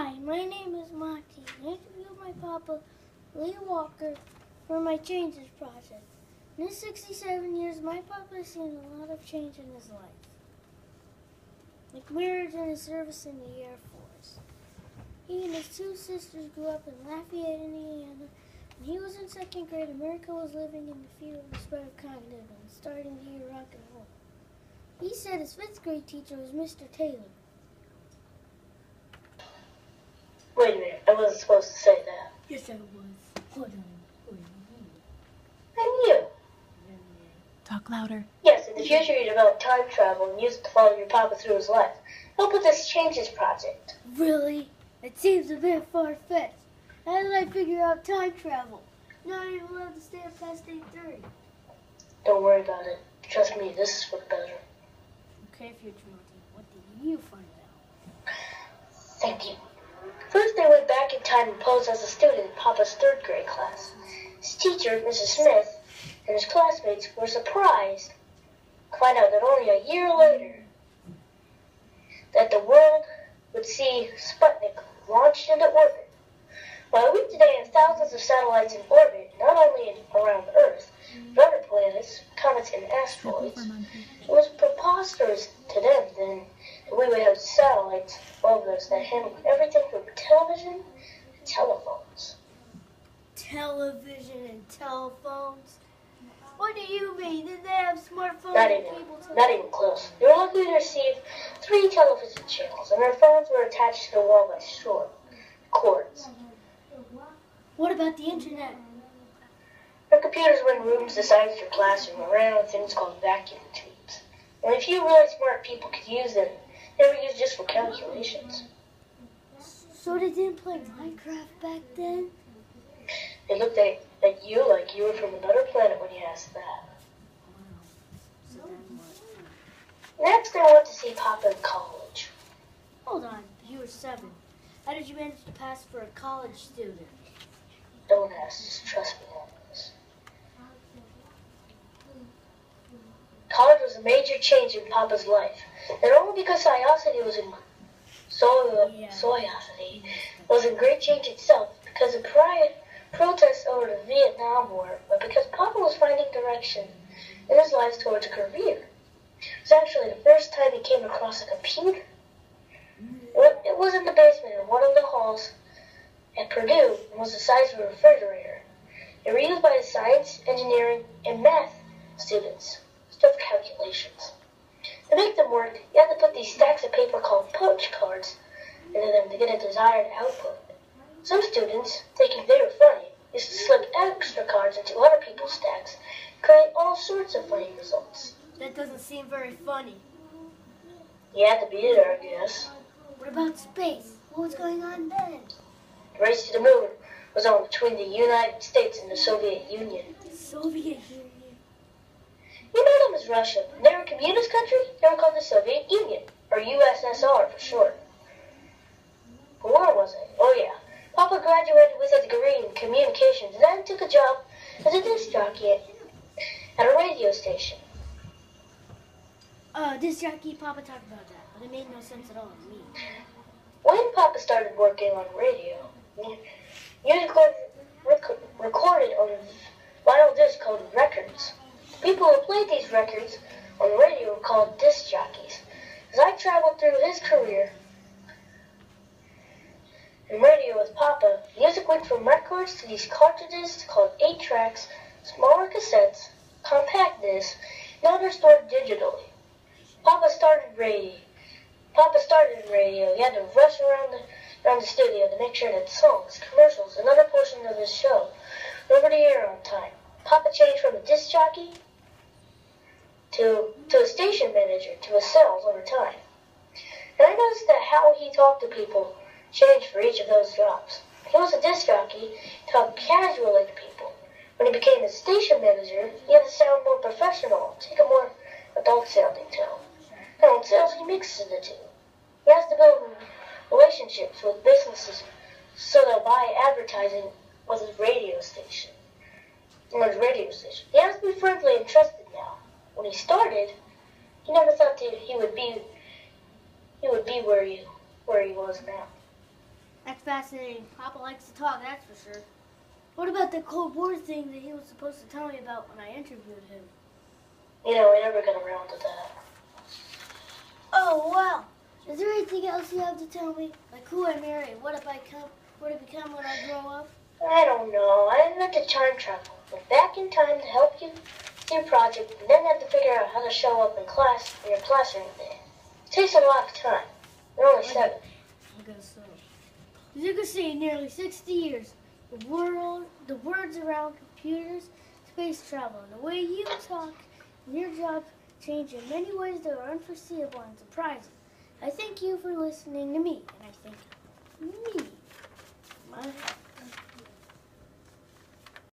Hi, my name is Monte. I interviewed my papa, Lee Walker, for my changes project. In his 67 years, my papa has seen a lot of change in his life, like marriage and his service in the Air Force. He and his two sisters grew up in Lafayette, Indiana. When he was in second grade, America was living in the fear of the spread of cognitive and starting to hear rock and roll. He said his fifth grade teacher was Mr. Taylor. Wait a minute, I wasn't supposed to say that. Yes, I was. Hold on. And you? Talk louder. Yes, in the future you develop time travel and use it to follow your papa through his life. Help with this changes project. Really? It seems a bit far-fetched. How did I figure out time travel? Not even allowed to stay up past 8:30. Don't worry about it. Trust me, this is for the better. Okay, future Monty, what did you find out? Thank you. First, they went back in time and posed as a student in Papa's third grade class. His teacher, Mrs. Smith, and his classmates were surprised to find out that only a year later that the world would see Sputnik launched into orbit. While we today have thousands of satellites in orbit, not only around Earth, but other planets, comets, and asteroids, it was preposterous to them then that we would have satellites above us that handled everything from television to telephones. Television and telephones? What do you mean? Did they have smartphones Not and even, cable television? not even close. They were lucky to receive 3 television channels, and their phones were attached to the wall by short cords. What about the internet? Their computers were in rooms the size of your classroom and ran on things called vacuum tubes. Only a few really smart people could use them. They were used just for calculations. So they didn't play Minecraft back then? They looked at you like you were from another planet when you asked that. So then what? Next, I went to see Papa in college. Hold on, you were 7. How did you manage to pass for a college student? Don't ask, just trust me on this. College was a major change in Papa's life, not only because Soyosity was a great change itself, because of protests over the Vietnam War, but because Papa was finding direction in his life towards a career. It was actually the first time he came across a computer. It was in the basement of one of the halls at Purdue and was the size of a refrigerator. They were used by the science, engineering, and math students. Stuff calculations. To make them work, you had to put these stacks of paper called punch cards into them to get a desired output. Some students, thinking they were funny, used to slip extra cards into other people's stacks, create all sorts of funny results. That doesn't seem very funny. You had to be there, I guess. What about space? What was going on then? The race to the moon was on between the United States and the Soviet Union. Soviet Union. You know them as Russia. When they were a communist country, they were called the Soviet Union, or USSR for short. But where was I? Oh yeah. Papa graduated with a degree in communications and then took a job as a disc jockey at a radio station. Disc jockey, Papa talked about that, but it made no sense at all to me. When Papa started working on radio, music was recorded on vinyl disc called records. People who played these records on the radio were called disc jockeys. As I traveled through his career in radio with Papa, music went from records to these cartridges called 8-tracks, smaller cassettes, compact discs, and others stored digitally. Papa started in radio. He had to rush around the studio to make sure that songs, commercials, and other portions of his show were over the air on time. Papa changed from a disc jockey to a station manager to a sales over time. And I noticed that how he talked to people changed for each of those jobs. He was a disc jockey, talked casually to people. When he became a station manager, he had to sound more professional, take a more adult-sounding tone. And in sales, he mixes the two. He has to build relationships with businesses so they'll buy advertising with his radio station. He has to be friendly and trusted now. When he started, he never thought that he would be where he was now. That's fascinating. Papa likes to talk, that's for sure. What about the Cold War thing that he was supposed to tell me about when I interviewed him? You know, we never got around to that. Oh, well. Is there anything else you have to tell me? Like who I marry, what I become when I grow up? I don't know. I invented time travel. Went back in time to help you with your project, and then had to figure out how to show up in class in your classroom there. It takes a lot of time. You're only 7. I guess so. As you can see, in nearly 60 years, the words around computers, space travel, and the way you talk and your job change in many ways that are unforeseeable and surprising. I thank you for listening to me, and I thank me. My